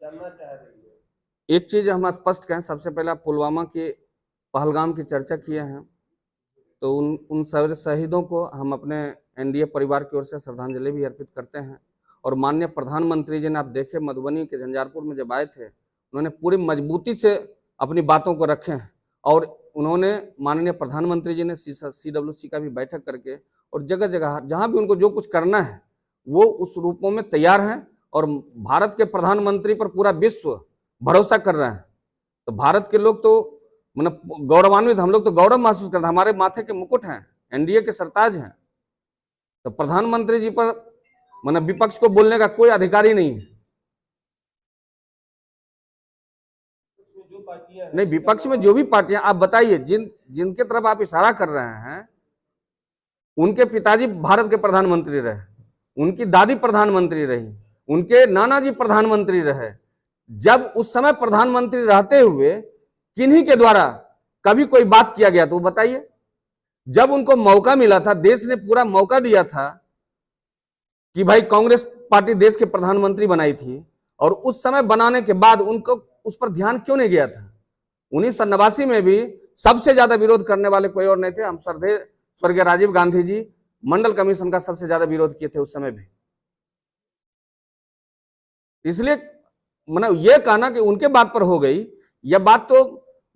जानना चाह रही है। एक चीज हम स्पष्ट कहें, सबसे पहले आप पुलवामा के पहलगाम की चर्चा किए हैं, तो उन सारे शहीदों को हम अपने एनडीए परिवार की ओर से श्रद्धांजलि भी अर्पित करते हैं। और माननीय प्रधानमंत्री जी ने, आप देखे मधुबनी के झंझारपुर में जब आए थे, उन्होंने पूरी मजबूती से अपनी बातों को रखे हैं। और उन्होंने, माननीय प्रधानमंत्री जी ने CWC का भी बैठक करके, और जगह जगह जहां भी उनको जो कुछ करना है वो उस रूपों में तैयार हैं। और भारत के प्रधानमंत्री पर पूरा विश्व भरोसा कर रहे हैं। तो भारत के लोग तो मतलब गौरवान्वित, हम लोग तो गौरव महसूस करते हैं, हमारे माथे के मुकुट हैं, एनडीए के सरताज हैं। तो प्रधानमंत्री जी पर मतलब विपक्ष को बोलने का कोई अधिकार ही नहीं है। नहीं, विपक्ष में जो भी पार्टियां, आप बताइए, जिनके तरफ आप इशारा कर रहे हैं, उनके पिताजी भारत के प्रधानमंत्री रहे, उनकी दादी प्रधानमंत्री रही, उनके नाना जी प्रधानमंत्री रहे। जब उस समय प्रधानमंत्री रहते हुए किन्हीं के द्वारा कभी कोई बात किया गया तो बताइए। जब उनको मौका मिला था, देश ने पूरा मौका दिया था कि भाई कांग्रेस पार्टी देश के प्रधानमंत्री बनाई थी, और उस समय बनाने के बाद उनको उस पर ध्यान क्यों नहीं गया था? 1989 में भी सबसे ज्यादा विरोध करने वाले कोई और नहीं थे, हम स्वर्गीय राजीव गांधी जी मंडल कमीशन का सबसे ज्यादा विरोध किए थे उस समय भी। इसलिए मतलब ये कहना कि उनके बात पर हो गई, यह बात तो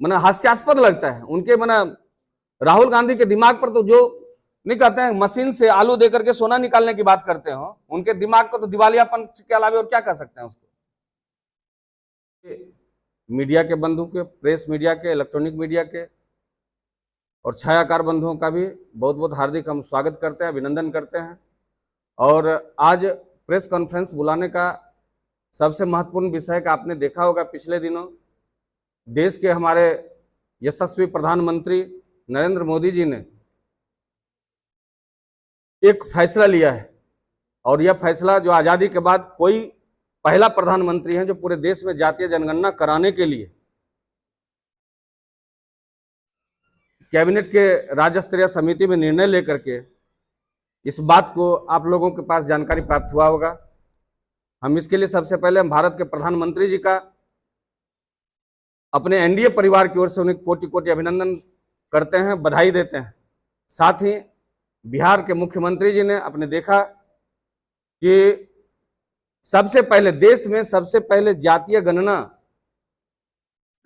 मतलब हास्यास्पद लगता है। उनके मतलब राहुल गांधी के दिमाग पर तो जो नहीं कहते हैं, मशीन से आलू देकर के सोना निकालने की बात करते हो, उनके दिमाग को तो दिवालियापन के अलावा और क्या कर सकते हैं उसको। मीडिया के बंधु के, प्रेस मीडिया के, इलेक्ट्रॉनिक मीडिया के और छायाकार बंधुओं का भी बहुत बहुत हार्दिक हम स्वागत करते हैं, अभिनंदन करते हैं। और आज प्रेस कॉन्फ्रेंस बुलाने का सबसे महत्वपूर्ण विषय का आपने देखा होगा, पिछले दिनों देश के हमारे यशस्वी प्रधानमंत्री नरेंद्र मोदी जी ने एक फैसला लिया है। और यह फैसला जो आजादी के बाद कोई पहला प्रधानमंत्री है जो पूरे देश में जातीय जनगणना कराने के लिए कैबिनेट के राज्य स्तरीय समिति में निर्णय लेकर के, इस बात को आप लोगों के पास जानकारी प्राप्त हुआ होगा। हम इसके लिए सबसे पहले हम भारत के प्रधानमंत्री जी का, अपने एनडीए परिवार की ओर से उन्हें कोटि कोटि अभिनंदन करते हैं, बधाई देते हैं। साथ ही बिहार के मुख्यमंत्री जी ने अपने देखा कि सबसे पहले देश में सबसे पहले जातीय गणना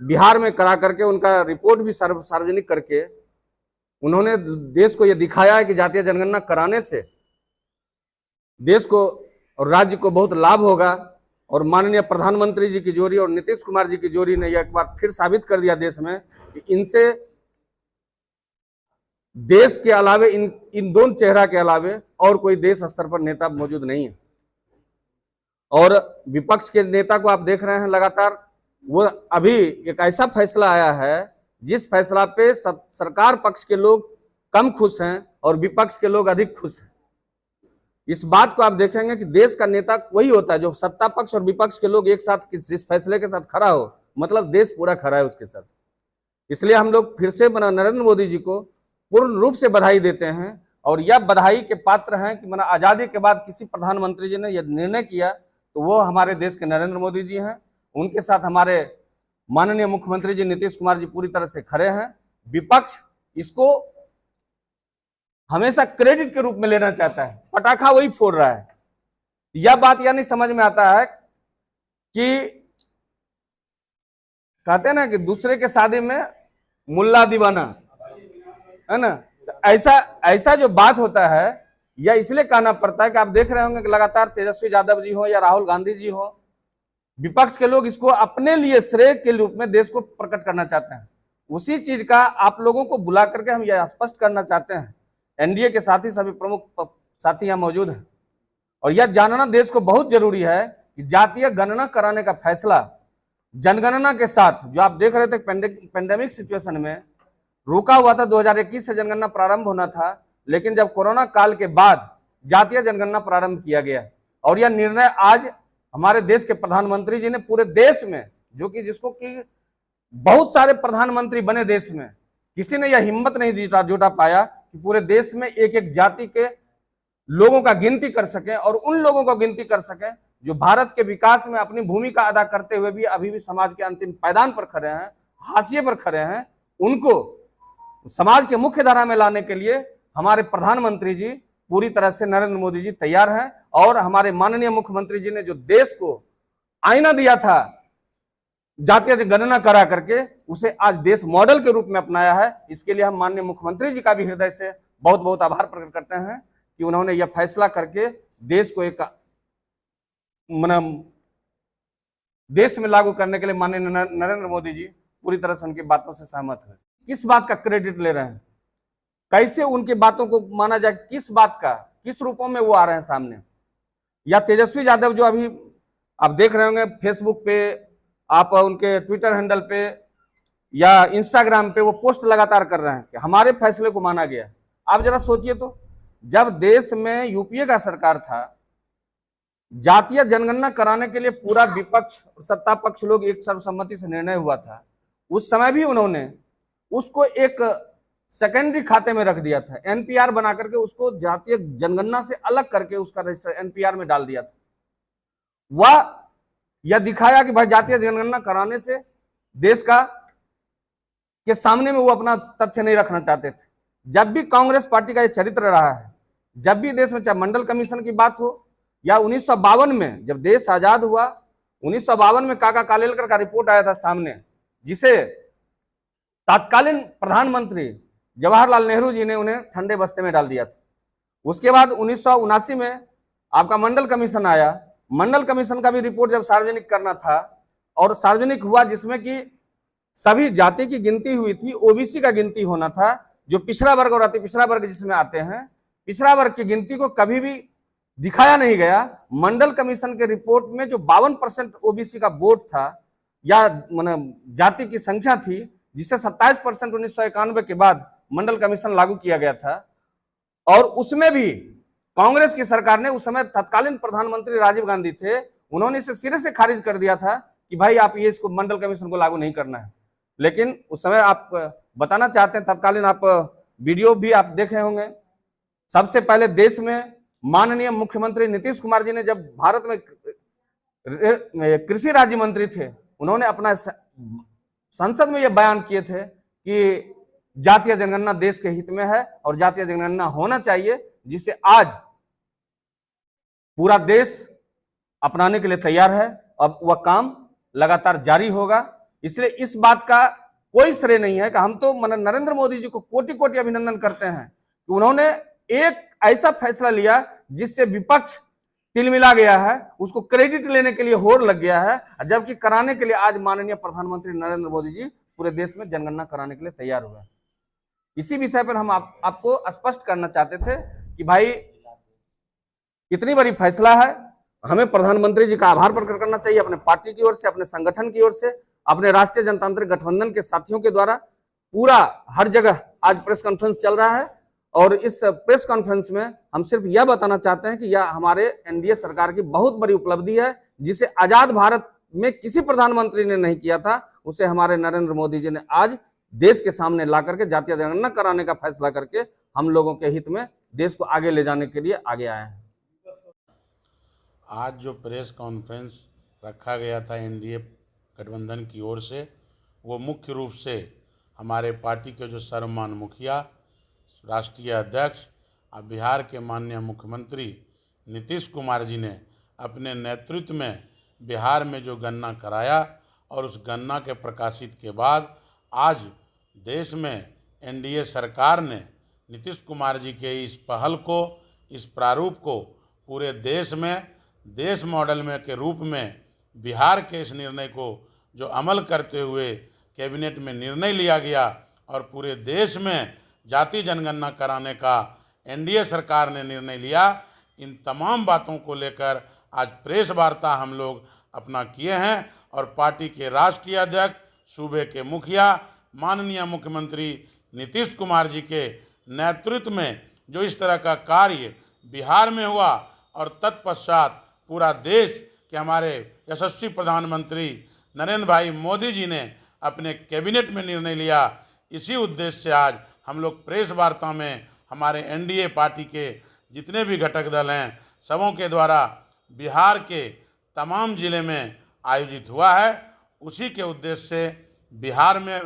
बिहार में करा करके उनका रिपोर्ट भी सार्वजनिक करके उन्होंने देश को यह दिखाया है कि जातीय जनगणना कराने से देश को और राज्य को बहुत लाभ होगा। और माननीय प्रधानमंत्री जी की जोड़ी और नीतीश कुमार जी की जोड़ी ने यह एक बार फिर साबित कर दिया देश में कि इनसे देश के अलावे, इन दोनों चेहरा के अलावे और कोई देश स्तर पर नेता मौजूद नहीं है। और विपक्ष के नेता को आप देख रहे हैं लगातार, वो अभी एक ऐसा फैसला आया है जिस फैसला पे सरकार पक्ष के लोग कम खुश हैं और विपक्ष के लोग अधिक खुश हैं। इस बात को आप देखेंगे कि देश का नेता वही होता है जो सत्ता पक्ष और विपक्ष के लोग एक साथ इस फैसले के साथ खड़ा हो, मतलब देश पूरा खड़ा है उसके साथ। इसलिए हम लोग फिर से नरेंद्र मोदी जी को पूर्ण रूप से बधाई देते हैं। और यह बधाई के पात्र हैं कि आजादी के बाद किसी प्रधानमंत्री जी ने यह निर्णय किया तो वो हमारे देश के नरेंद्र मोदी जी हैं। उनके साथ हमारे माननीय मुख्यमंत्री जी नीतीश कुमार जी पूरी तरह से खड़े हैं। विपक्ष इसको हमेशा क्रेडिट के रूप में लेना चाहता है, पटाखा वही फोड़ रहा है। यह बात यह नहीं समझ में आता है कि कहते हैं ना कि दूसरे के शादी में मुल्ला दीवाना, है ना। तो ऐसा जो बात होता है, यह इसलिए कहना पड़ता है कि आप देख रहे होंगे कि लगातार तेजस्वी यादव जी हो या राहुल गांधी जी हो, विपक्ष के लोग इसको अपने लिए श्रेय के रूप में देश को प्रकट करना चाहते हैं। उसी चीज का आप लोगों को बुला करके हम यह स्पष्ट करना चाहते हैं। एनडीए के साथी सभी प्रमुख साथी यहाँ मौजूद हैं और यह जानना देश को बहुत जरूरी है कि जातीय गणना कराने का फैसला जनगणना के साथ, जो आप देख रहे थे पेंडेमिक सिचुएशन में रुका हुआ था, 2021 से जनगणना प्रारंभ होना था, लेकिन जब कोरोना काल के बाद जातीय जनगणना प्रारंभ किया गया और यह निर्णय आज हमारे देश के प्रधानमंत्री जी ने पूरे देश में, जो कि जिसको कि बहुत सारे प्रधानमंत्री बने देश में, किसी ने यह हिम्मत नहीं जुटा पाया कि पूरे देश में एक एक जाति के लोगों का गिनती कर सके और उन लोगों को गिनती कर सके जो भारत के विकास में अपनी भूमिका अदा करते हुए भी अभी भी समाज के अंतिम पायदान पर खड़े हैं, हाशिए पर खड़े हैं, उनको समाज के मुख्य धारा में लाने के लिए हमारे प्रधानमंत्री जी पूरी तरह से नरेंद्र मोदी जी तैयार हैं। और हमारे माननीय मुख्यमंत्री जी ने जो देश को आईना दिया था जातीय गणना करा करके, उसे आज देश मॉडल के रूप में अपनाया है। इसके लिए हम माननीय मुख्यमंत्री जी का भी हृदय से बहुत बहुत आभार प्रकट करते हैं कि उन्होंने यह फैसला करके देश को एक देश में लागू करने के लिए माननीय नरेंद्र मोदी जी पूरी तरह से उनकी बातों से सहमत है। किस बात का क्रेडिट ले रहे हैं, कैसे उनकी बातों को माना जाए, किस बात का, किस रूपों में वो आ रहे हैं सामने? या तेजस्वी यादव जो अभी आप देख रहे होंगे फेसबुक पे, आप उनके ट्विटर हैंडल पे या इंस्टाग्राम पे वो पोस्ट लगातार कर रहे हैं कि हमारे फैसले को माना गया। आप जरा सोचिए तो, जब देश में यूपीए का सरकार था, जातीय जनगणना कराने के लिए पूरा विपक्ष और सत्ता पक्ष लोग एक सर्वसम्मति से निर्णय हुआ था, उस समय भी उन्होंने उसको एक सेकेंडरी खाते में रख दिया था, एनपीआर बना करके उसको जातीय जनगणना से अलग करके उसका रजिस्टर एनपीआर में डाल दिया था। वह यह दिखाया कि भाई जातीय जनगणना कराने से देश का के सामने में वो अपना तथ्य नहीं रखना चाहते थे। जब भी कांग्रेस पार्टी का ये चरित्र रहा है, जब भी देश में चाहे मंडल कमीशन की बात हो या 1952 में जब देश आजाद हुआ, 1952 में काका कालेलकर का रिपोर्ट आया था सामने, जिसे तत्कालीन प्रधानमंत्री जवाहरलाल नेहरू जी ने उन्हें ठंडे बस्ते में डाल दिया था। उसके बाद 1979 में आपका मंडल कमीशन आया। मंडल कमीशन का भी रिपोर्ट जब सार्वजनिक करना था और सार्वजनिक हुआ, जिसमें कि सभी जाति की गिनती हुई थी, ओबीसी का गिनती होना था, जो पिछड़ा वर्ग और अति पिछड़ा वर्ग जिसमें आते हैं, पिछड़ा वर्ग की गिनती को कभी भी दिखाया नहीं गया। मंडल कमीशन के रिपोर्ट में जो 52% ओबीसी का वोट था या जाति की संख्या थी, जिसे 27% 1991 के बाद मंडल कमीशन लागू किया गया था, और उसमें भी कांग्रेस की सरकार ने, उस समय तत्कालीन प्रधानमंत्री राजीव गांधी थे, उन्होंने इसे सिरे से खारिज कर दिया था कि भाई आप ये इसको मंडल कमीशन को लागू नहीं करना है। लेकिन उस समय आप बताना चाहते हैं, तत्कालीन आप वीडियो भी आप देखे होंगे, सबसे पहले देश में माननीय मुख्यमंत्री नीतीश कुमार जी ने, जब भारत में कृषि राज्य मंत्री थे, उन्होंने अपना संसद में यह बयान किए थे कि जातीय जनगणना देश के हित में है और जातीय जनगणना होना चाहिए, जिसे आज पूरा देश अपनाने के लिए तैयार है। अब वह काम लगातार जारी होगा। इसलिए इस बात का कोई श्रेय नहीं है कि हम तो नरेंद्र मोदी जी को कोटि कोटि अभिनंदन करते हैं कि उन्होंने एक ऐसा फैसला लिया जिससे विपक्ष तिलमिला गया है, उसको क्रेडिट लेने के लिए होड़ लग गया है, जबकि कराने के लिए आज माननीय प्रधानमंत्री नरेंद्र मोदी जी पूरे देश में जनगणना कराने के लिए तैयार हुए। इसी विषय पर हम आपको स्पष्ट करना चाहते थे कि भाई इतनी बड़ी फैसला है, हमें प्रधानमंत्री जी का आभार प्रकट करना चाहिए, अपने पार्टी की ओर से, अपने संगठन की ओर से, अपने राष्ट्रीय जनतांत्रिक गठबंधन के साथियों के द्वारा। पूरा हर जगह आज प्रेस कॉन्फ्रेंस चल रहा है और इस प्रेस कॉन्फ्रेंस में हम सिर्फ यह बताना चाहते हैं कि यह हमारे एनडीए सरकार की बहुत बड़ी उपलब्धि है, जिसे आजाद भारत में किसी प्रधानमंत्री ने नहीं किया था, उसे हमारे नरेंद्र मोदी जी ने आज देश के सामने ला करके जातीय जनगणना कराने का फैसला करके हम लोगों के हित में देश को आगे ले जाने के लिए आगे आए हैं। आज जो प्रेस कॉन्फ्रेंस रखा गया था एनडीए गठबंधन की ओर से, वो मुख्य रूप से हमारे पार्टी के जो सर्वमान मुखिया, राष्ट्रीय अध्यक्ष और बिहार के माननीय मुख्यमंत्री नीतीश कुमार जी ने अपने नेतृत्व में बिहार में जो गणना कराया और उस गणना के प्रकाशित के बाद आज देश में एनडीए सरकार ने नीतीश कुमार जी के इस पहल को, इस प्रारूप को पूरे देश में देश मॉडल में के रूप में बिहार के इस निर्णय को जो अमल करते हुए कैबिनेट में निर्णय लिया गया और पूरे देश में जाति जनगणना कराने का एनडीए सरकार ने निर्णय लिया। इन तमाम बातों को लेकर आज प्रेस वार्ता हम लोग अपना किए हैं और पार्टी के राष्ट्रीय अध्यक्ष, सूबे के मुखिया, माननीय मुख्यमंत्री नीतीश कुमार जी के नेतृत्व में जो इस तरह का कार्य बिहार में हुआ और तत्पश्चात पूरा देश के हमारे यशस्वी प्रधानमंत्री नरेंद्र भाई मोदी जी ने अपने कैबिनेट में निर्णय लिया, इसी उद्देश्य से आज हम लोग प्रेस वार्ता में हमारे एनडीए पार्टी के जितने भी घटक दल हैं, सबों के द्वारा बिहार के तमाम ज़िले में आयोजित हुआ है। उसी के उद्देश्य से बिहार में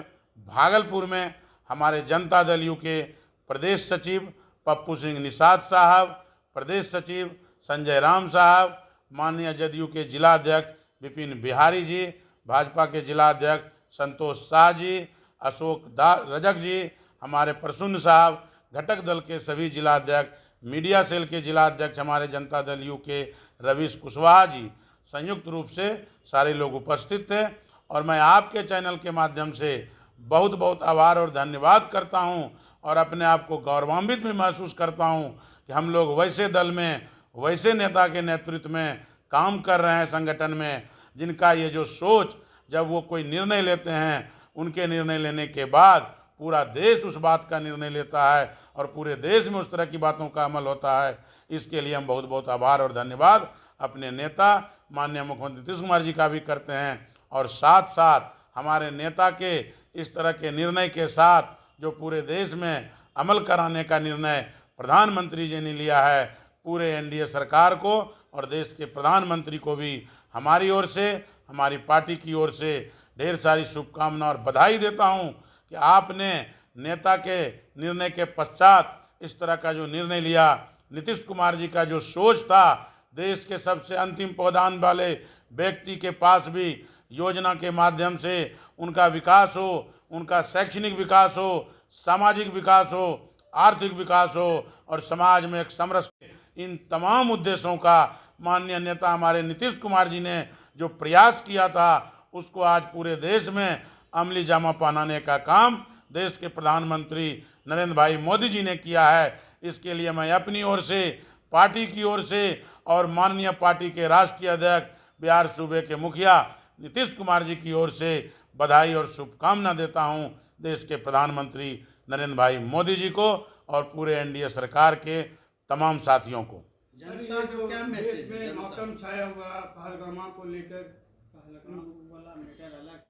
भागलपुर में हमारे जनता दल यू के प्रदेश सचिव पप्पू सिंह निषाद साहब, प्रदेश सचिव संजय राम साहब, माननीय जदयू के जिला अध्यक्ष विपिन बिहारी जी, भाजपा के जिला अध्यक्ष संतोष शाह जी, अशोक रजक जी, हमारे प्रसून साहब, घटक दल के सभी जिला अध्यक्ष, मीडिया सेल के जिला अध्यक्ष हमारे जनता दल यू के रवीश कुशवाहा जी, संयुक्त रूप से सारे लोग उपस्थित थे। और मैं आपके चैनल के माध्यम से बहुत बहुत आभार और धन्यवाद करता हूं और अपने आप को गौरवान्वित भी महसूस करता हूं कि हम लोग वैसे दल में, वैसे नेता के नेतृत्व में काम कर रहे हैं, संगठन में, जिनका ये जो सोच, जब वो कोई निर्णय लेते हैं, उनके निर्णय लेने के बाद पूरा देश उस बात का निर्णय लेता है और पूरे देश में उस तरह की बातों का अमल होता है। इसके लिए हम बहुत बहुत आभार और धन्यवाद अपने नेता माननीय मुख्यमंत्री नीतीश कुमार जी का भी करते हैं। और साथ साथ हमारे नेता के इस तरह के निर्णय के साथ जो पूरे देश में अमल कराने का निर्णय प्रधानमंत्री जी ने लिया है, पूरे एनडीए सरकार को और देश के प्रधानमंत्री को भी हमारी ओर से, हमारी पार्टी की ओर से ढेर सारी शुभकामना और बधाई देता हूं कि आपने नेता के निर्णय के पश्चात इस तरह का जो निर्णय लिया, नीतीश कुमार जी का जो सोच था, देश के सबसे अंतिम पावदान वाले व्यक्ति के पास भी योजना के माध्यम से उनका विकास हो, उनका शैक्षणिक विकास हो, सामाजिक विकास हो, आर्थिक विकास हो और समाज में एक समरस, इन तमाम उद्देश्यों का माननीय नेता हमारे नीतीश कुमार जी ने जो प्रयास किया था, उसको आज पूरे देश में अमली जामा पहनाने का काम देश के प्रधानमंत्री नरेंद्र भाई मोदी जी ने किया है। इसके लिए मैं अपनी ओर से, पार्टी की ओर से और माननीय पार्टी के राष्ट्रीय अध्यक्ष बिहार सूबे के मुखिया नीतीश कुमार जी की ओर से बधाई और शुभकामना देता हूं देश के प्रधानमंत्री नरेंद्र भाई मोदी जी को और पूरे एनडीए सरकार के तमाम साथियों को। जनता को क्या मैसेज देश में मौसम छाया हुआ पहलगाम को लेकर, पहलगाम वाला मैटर अलग